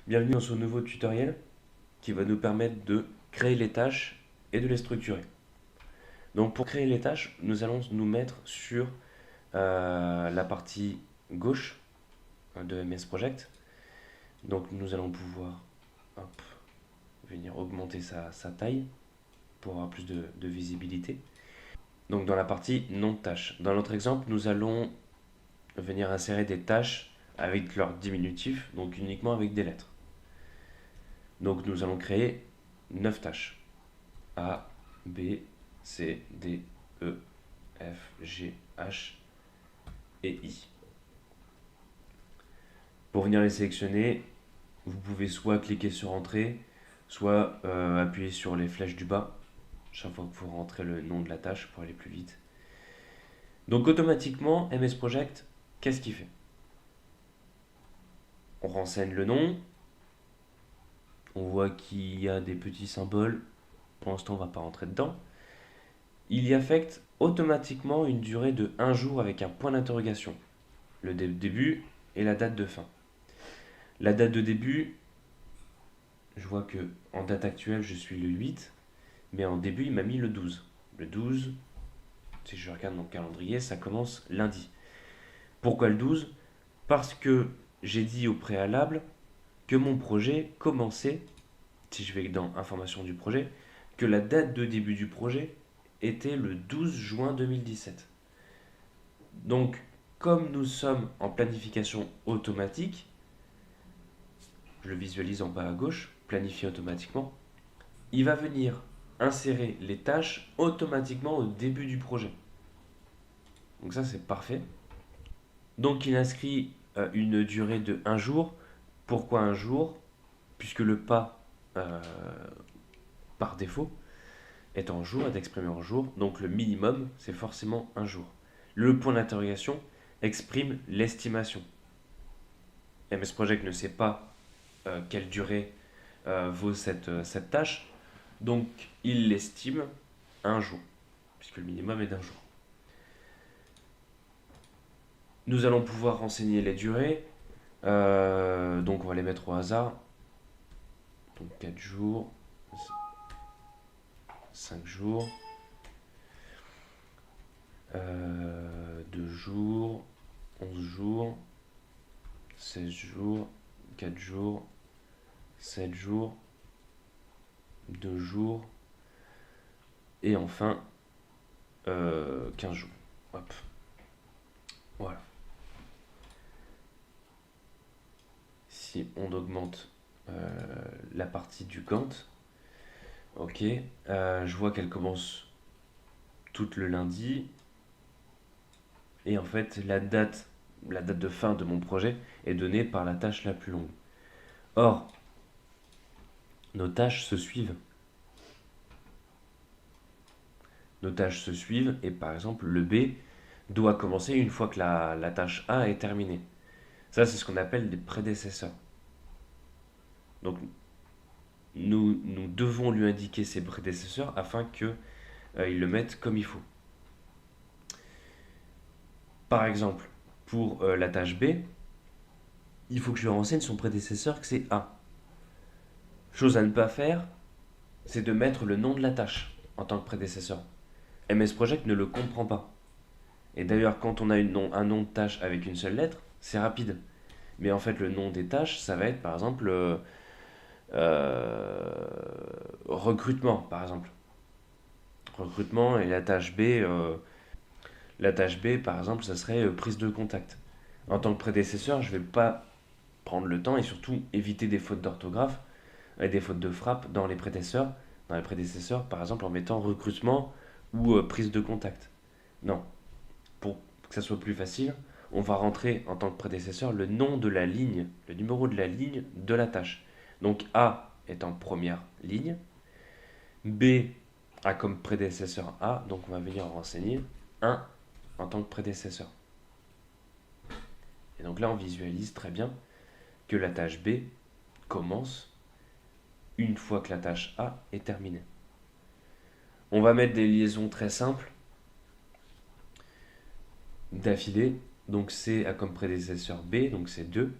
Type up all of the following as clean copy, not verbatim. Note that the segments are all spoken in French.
Bienvenue dans ce nouveau tutoriel qui va nous permettre de créer les tâches et de les structurer. Donc pour créer les tâches, nous allons nous mettre sur la partie gauche de MS Project. Donc nous allons pouvoir hop, venir augmenter sa taille pour avoir plus de visibilité. Donc dans la partie nom de tâche. Dans notre exemple, nous allons venir insérer des tâches avec leur diminutif, donc uniquement avec des lettres. Donc nous allons créer 9 tâches. A, B, C, D, E, F, G, H et I. Pour venir les sélectionner, vous pouvez soit cliquer sur Entrée, soit appuyer sur les flèches du bas, chaque fois que vous rentrez le nom de la tâche pour aller plus vite. Donc automatiquement, MS Project, qu'est-ce qu'il fait? On renseigne le nom, on voit qu'il y a des petits symboles, pour l'instant on ne va pas rentrer dedans. Il y affecte automatiquement une durée de 1 jour avec un point d'interrogation, le début et la date de fin. La date de début, je vois que en date actuelle je suis le 8, mais en début il m'a mis le 12. Le 12, si je regarde mon calendrier, ça commence lundi. Pourquoi le 12? Parce que j'ai dit au préalable que mon projet commençait, si je vais dans information du projet, que la date de début du projet était le 12 juin 2017. Donc, comme nous sommes en planification automatique, je le visualise en bas à gauche, planifier automatiquement, il va venir insérer les tâches automatiquement au début du projet. Donc ça c'est parfait. Donc il inscrit une durée de 1 jour. Pourquoi 1 jour? Puisque le pas euh, par défaut est en jour, est exprimé en jour, donc le minimum c'est forcément 1 jour. Le point d'interrogation exprime l'estimation. MS Project ne sait pas quelle durée vaut cette tâche, donc il l'estime 1 jour, puisque le minimum est d'1 jour. Nous allons pouvoir renseigner les durées, donc on va les mettre au hasard. Donc 4 jours, 5 jours, 2 jours, 11 jours, 16 jours, 4 jours, 7 jours, 2 jours, et enfin 15 jours. Hop. Voilà. Si on augmente la partie du Gantt, ok, je vois qu'elle commence tout le lundi, et en fait la date de fin de mon projet est donnée par la tâche la plus longue. Or, nos tâches se suivent. Nos tâches se suivent et par exemple le B doit commencer une fois que la tâche A est terminée. Ça c'est ce qu'on appelle des prédécesseurs. Donc nous devons lui indiquer ses prédécesseurs afin qu'il le mette comme il faut. Par exemple, pour la tâche B, il faut que je lui renseigne son prédécesseur que c'est A. Chose à ne pas faire, c'est de mettre le nom de la tâche en tant que prédécesseur. MS Project ne le comprend pas. Et d'ailleurs, quand on a un nom de tâche avec une seule lettre, c'est rapide. Mais en fait, le nom des tâches, ça va être par exemple recrutement, par exemple. Recrutement et la tâche B, par exemple, ça serait prise de contact. En tant que prédécesseur, je ne vais pas prendre le temps et surtout éviter des fautes d'orthographe et des fautes de frappe dans les prédécesseurs, par exemple en mettant recrutement ou prise de contact. Non, pour que ça soit plus facile, on va rentrer en tant que prédécesseur le nom de la ligne, le numéro de la ligne de la tâche. Donc A est en première ligne, B a comme prédécesseur A, donc on va venir renseigner 1 en tant que prédécesseur. Et donc là on visualise très bien que la tâche B commence une fois que la tâche A est terminée. On va mettre des liaisons très simples d'affilée. Donc C a comme prédécesseur B, donc c'est 2.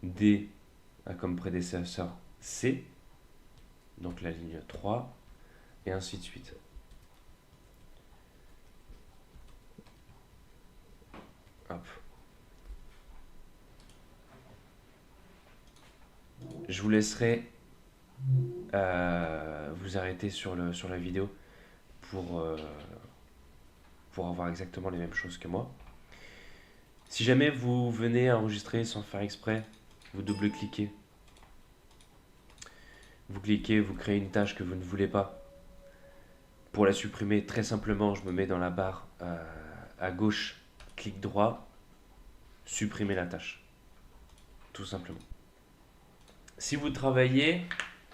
D a comme prédécesseur C, donc la ligne 3, et ainsi de suite. Hop. Je vous laisserai vous arrêter sur la vidéo pour avoir exactement les mêmes choses que moi. Si jamais vous venez enregistrer sans faire exprès, vous double-cliquez. Vous cliquez, vous créez une tâche que vous ne voulez pas. Pour la supprimer, très simplement, je me mets dans la barre à gauche, clic droit, supprimer la tâche. Tout simplement. Si vous travaillez,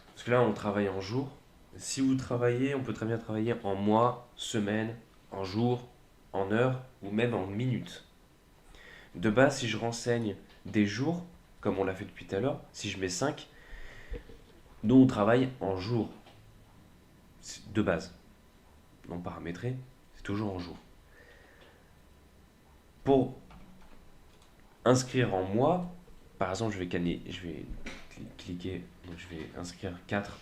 parce que là on travaille en jours, si vous travaillez, on peut très bien travailler en mois, semaines, en jours, en heures ou même en minutes. De base, si je renseigne des jours, comme on l'a fait depuis tout à l'heure, si je mets 5, nous on travaille en jours. De base. Non paramétré, c'est toujours en jours. Pour inscrire en mois, par exemple, je vais cliquer, donc je vais inscrire 4.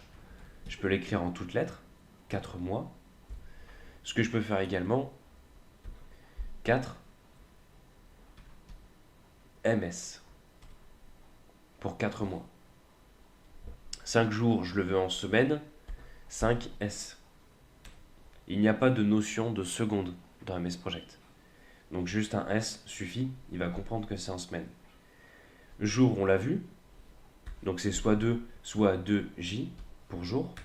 Je peux l'écrire en toutes lettres, 4 mois. Ce que je peux faire également, 4 MS pour 4 mois. 5 jours, je le veux en semaine, 5 S. Il n'y a pas de notion de seconde dans MS Project. Donc juste un S suffit, il va comprendre que c'est en semaine. Jour, on l'a vu, donc c'est soit 2, soit 2J pour jour.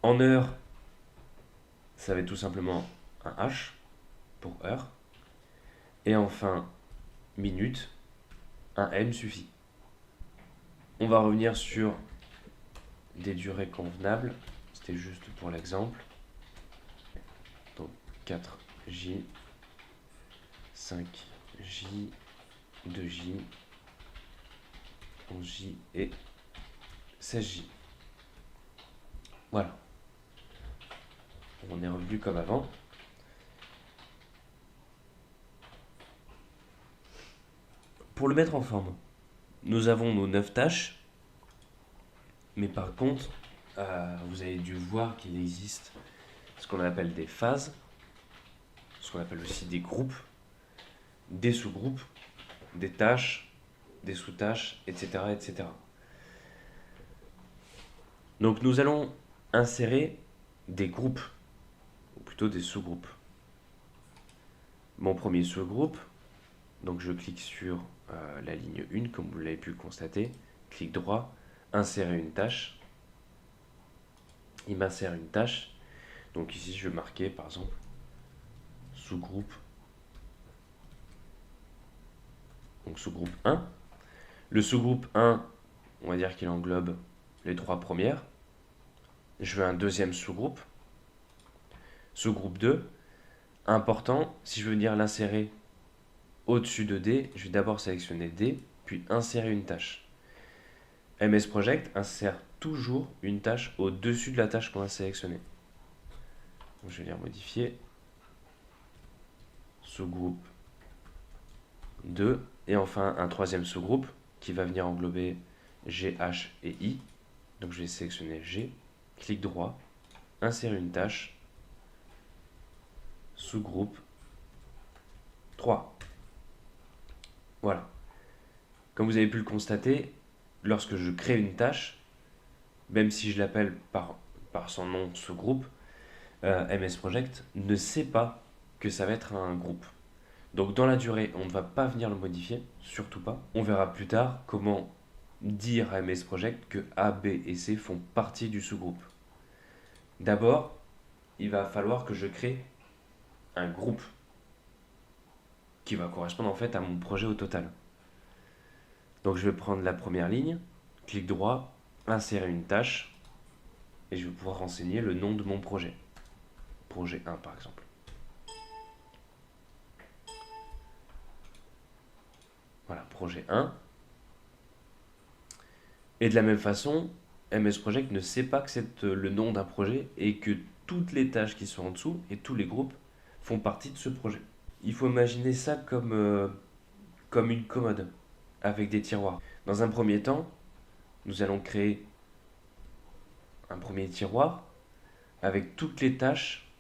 En heure, ça va être tout simplement un H pour heure. Et enfin, minute, un M suffit. On va revenir sur des durées convenables. C'était juste pour l'exemple. Donc 4J, 5J, 2J, 11J et 16J. Voilà. On est revenu comme avant. Pour le mettre en forme, nous avons nos 9 tâches. Mais par contre, vous avez dû voir qu'il existe ce qu'on appelle des phases, ce qu'on appelle aussi des groupes, des sous-groupes, des tâches, des sous-tâches, etc., etc. Donc nous allons insérer des groupes, ou plutôt des sous-groupes. Mon premier sous-groupe, donc je clique sur la ligne 1, comme vous l'avez pu constater, clic droit, insérer une tâche. Il m'insère une tâche. Donc ici, je vais marquer, par exemple, sous-groupe. Donc sous-groupe 1. Le sous-groupe 1, on va dire qu'il englobe les 3 premières. Je veux un deuxième sous-groupe. Sous-groupe 2. Important, si je veux venir l'insérer au-dessus de D, je vais d'abord sélectionner D, puis insérer une tâche. MS Project insère toujours une tâche au-dessus de la tâche qu'on a sélectionnée. Donc, je vais venir modifier. Sous-groupe 2. Et enfin, un troisième sous-groupe qui va venir englober G, H et I. Donc, je vais sélectionner G, clic droit, insérer une tâche, sous-groupe 3. Voilà. Comme vous avez pu le constater, lorsque je crée une tâche, même si je l'appelle par son nom sous-groupe, MS Project ne sait pas que ça va être un groupe. Donc dans la durée, on ne va pas venir le modifier, surtout pas. On verra plus tard comment dire à MS Project que A, B et C font partie du sous-groupe. D'abord, il va falloir que je crée un groupe qui va correspondre en fait à mon projet au total. Donc je vais prendre la première ligne, clic droit, insérer une tâche, et je vais pouvoir renseigner le nom de mon projet. Projet 1 par exemple. Voilà, projet 1. Et de la même façon, MS Project ne sait pas que c'est le nom d'un projet et que toutes les tâches qui sont en dessous et tous les groupes font partie de ce projet. Il faut imaginer ça comme une commode. avec des tiroirs. Dans un premier temps, nous allons créer un premier tiroir avec toutes les tâches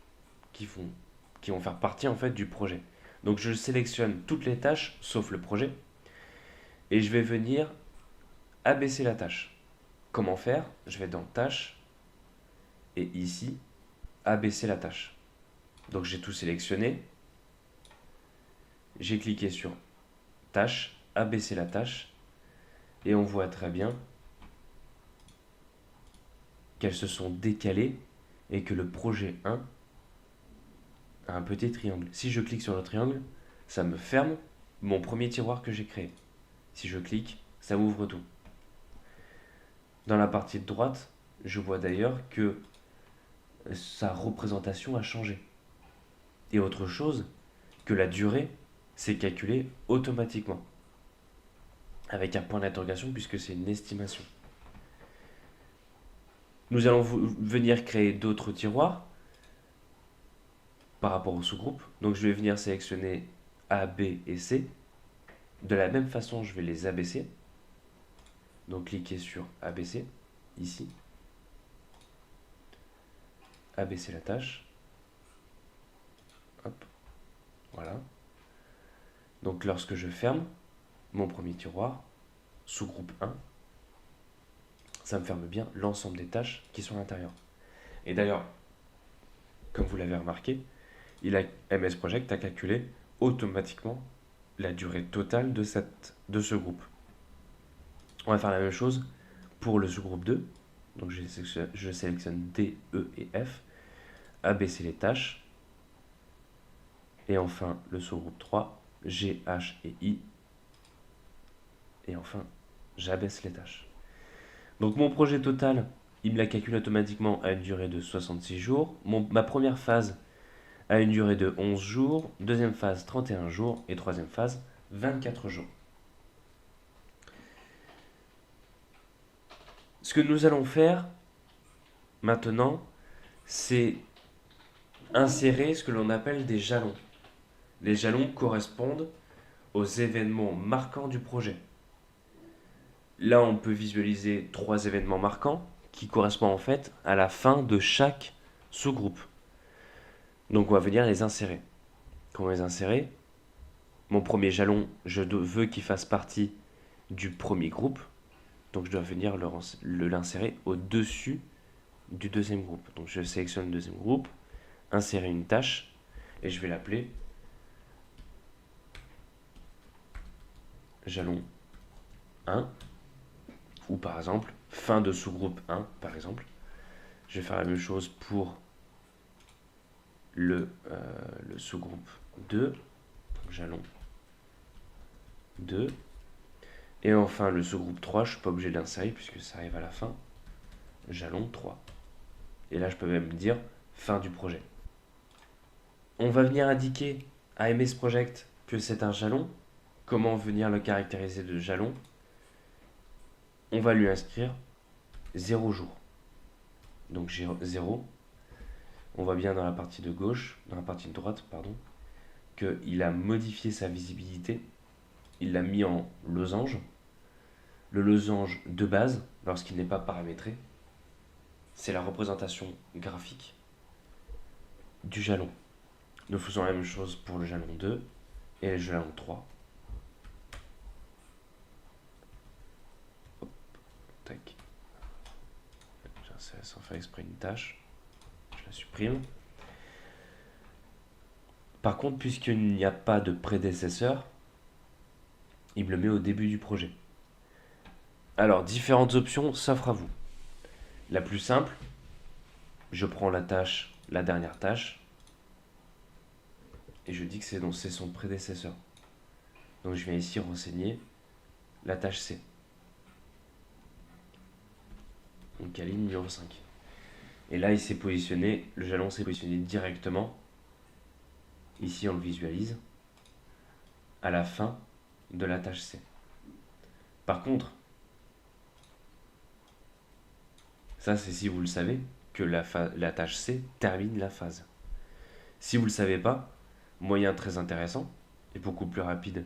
qui vont faire partie en fait du projet. Donc je sélectionne toutes les tâches sauf le projet et je vais venir abaisser la tâche. Comment faire? Je vais dans tâches et ici abaisser la tâche. Donc j'ai tout sélectionné. J'ai cliqué sur tâche, abaisser la tâche et on voit très bien qu'elles se sont décalées et que le projet 1 a un petit triangle. Si je clique sur le triangle, ça me ferme mon premier tiroir que j'ai créé. Si je clique, ça ouvre tout. Dans la partie de droite, je vois d'ailleurs que sa représentation a changé. Et autre chose, que la durée s'est calculée automatiquement. Avec un point d'interrogation puisque c'est une estimation. Nous allons venir créer d'autres tiroirs par rapport au sous-groupe. Donc je vais venir sélectionner A, B et C. De la même façon, je vais les abaisser. Donc cliquez sur abaisser, ici. Abaisser la tâche. Hop, voilà. Donc lorsque je ferme mon premier tiroir, sous-groupe 1, ça me ferme bien l'ensemble des tâches qui sont à l'intérieur. Et d'ailleurs, comme vous l'avez remarqué, MS Project a calculé automatiquement la durée totale de ce groupe. On va faire la même chose pour le sous-groupe 2. Donc je sélectionne D, E et F, abaisser les tâches. Et enfin le sous-groupe 3, G, H et I. Et enfin, j'abaisse les tâches. Donc mon projet total, il me la calcule automatiquement à une durée de 66 jours. Ma première phase a une durée de 11 jours, deuxième phase 31 jours et troisième phase 24 jours. Ce que nous allons faire maintenant, c'est insérer ce que l'on appelle des jalons. Les jalons correspondent aux événements marquants du projet. Là, on peut visualiser 3 événements marquants qui correspondent en fait à la fin de chaque sous-groupe. Donc on va venir les insérer. Comment les insérer? Mon premier jalon, je veux qu'il fasse partie du premier groupe. Donc je dois venir l'insérer au-dessus du deuxième groupe. Donc je sélectionne le deuxième groupe, insérer une tâche, et je vais l'appeler jalon 1, ou par exemple, fin de sous-groupe 1, par exemple. Je vais faire la même chose pour le sous-groupe 2, jalon 2. Et enfin, le sous-groupe 3, je ne suis pas obligé de l'insérer puisque ça arrive à la fin, jalon 3. Et là, je peux même dire fin du projet. On va venir indiquer à MS Project que c'est un jalon. Comment venir le caractériser de jalon? On va lui inscrire 0 jour. Donc 0. On voit bien dans la partie de gauche, dans la partie de droite, pardon, qu'il a modifié sa visibilité. Il l'a mis en losange. Le losange de base, lorsqu'il n'est pas paramétré, c'est la représentation graphique du jalon. Nous faisons la même chose pour le jalon 2 et le jalon 3. Hop, tac. J'insère sans faire exprès une tâche. Je la supprime. Par contre, puisqu'il n'y a pas de prédécesseur, il me le met au début du projet. Alors, différentes options s'offrent à vous. La plus simple, je prends la dernière tâche, et je dis que c'est son prédécesseur. Donc je viens ici renseigner la tâche C. Donc à ligne numéro 5. Et là, il s'est positionné, le jalon s'est positionné directement. Ici, on le visualise à la fin de la tâche C. Par contre, ça c'est si vous le savez, que la tâche C termine la phase. Si vous ne le savez pas, moyen très intéressant et beaucoup plus rapide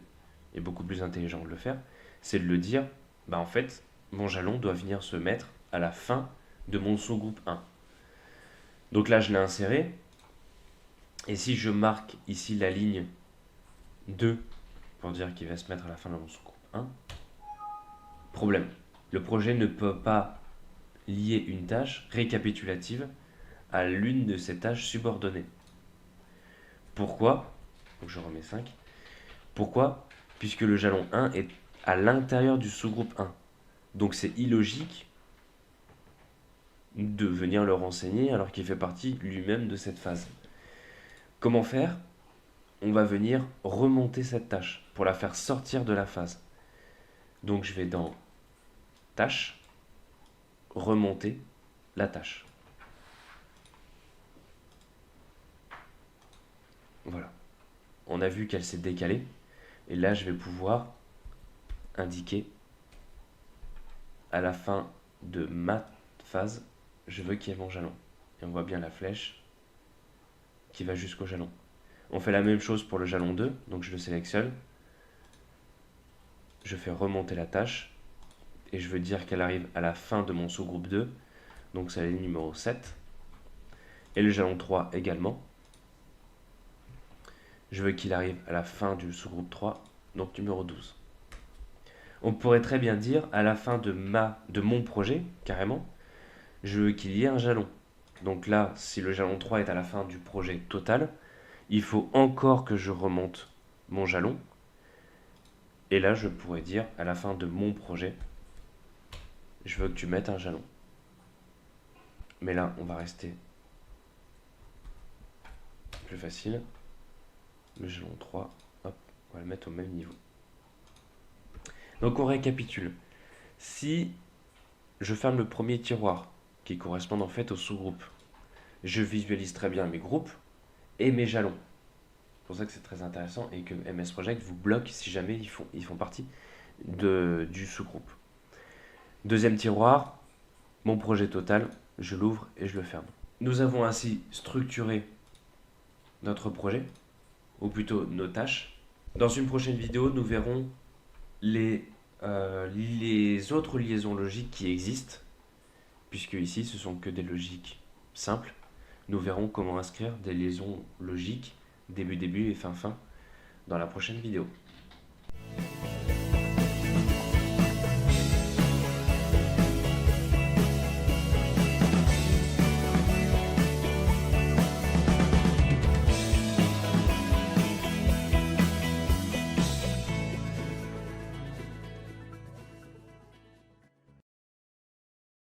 et beaucoup plus intelligent de le faire, c'est de le dire, bah en fait, mon jalon doit venir se mettre à la fin de mon sous-groupe 1. Donc là, je l'ai inséré. Et si je marque ici la ligne 2 pour dire qu'il va se mettre à la fin de mon sous-groupe 1, problème. Le projet ne peut pas lier une tâche récapitulative à l'une de ces tâches subordonnées. Pourquoi? Donc je remets 5. Pourquoi? Puisque le jalon 1 est à l'intérieur du sous-groupe 1. Donc c'est illogique de venir le renseigner alors qu'il fait partie lui-même de cette phase. Comment faire? On va venir remonter cette tâche pour la faire sortir de la phase. Donc je vais dans tâche, remonter la tâche. Voilà. On a vu qu'elle s'est décalée. Et là, je vais pouvoir indiquer à la fin de ma phase, je veux qu'il y ait mon jalon. Et on voit bien la flèche qui va jusqu'au jalon. On fait la même chose pour le jalon 2, donc je le sélectionne. Je fais remonter la tâche et je veux dire qu'elle arrive à la fin de mon sous-groupe 2, donc c'est la ligne numéro 7. Et le jalon 3 également. Je veux qu'il arrive à la fin du sous-groupe 3, donc numéro 12. On pourrait très bien dire à la fin de mon projet, carrément, je veux qu'il y ait un jalon. Donc là, si le jalon 3 est à la fin du projet total, il faut encore que je remonte mon jalon. Et là, je pourrais dire à la fin de mon projet, je veux que tu mettes un jalon. Mais là, on va rester plus facile. Le jalon 3, hop, on va le mettre au même niveau. Donc on récapitule. Si je ferme le premier tiroir, qui correspond en fait au sous-groupe, je visualise très bien mes groupes et mes jalons. C'est pour ça que c'est très intéressant et que MS Project vous bloque si jamais ils font partie du sous-groupe. Deuxième tiroir, mon projet total, je l'ouvre et je le ferme. Nous avons ainsi structuré notre projet, ou plutôt nos tâches. Dans une prochaine vidéo, nous verrons les autres liaisons logiques qui existent, puisque ici ce sont que des logiques simples. Nous verrons comment inscrire des liaisons logiques début-début et fin-fin dans la prochaine vidéo.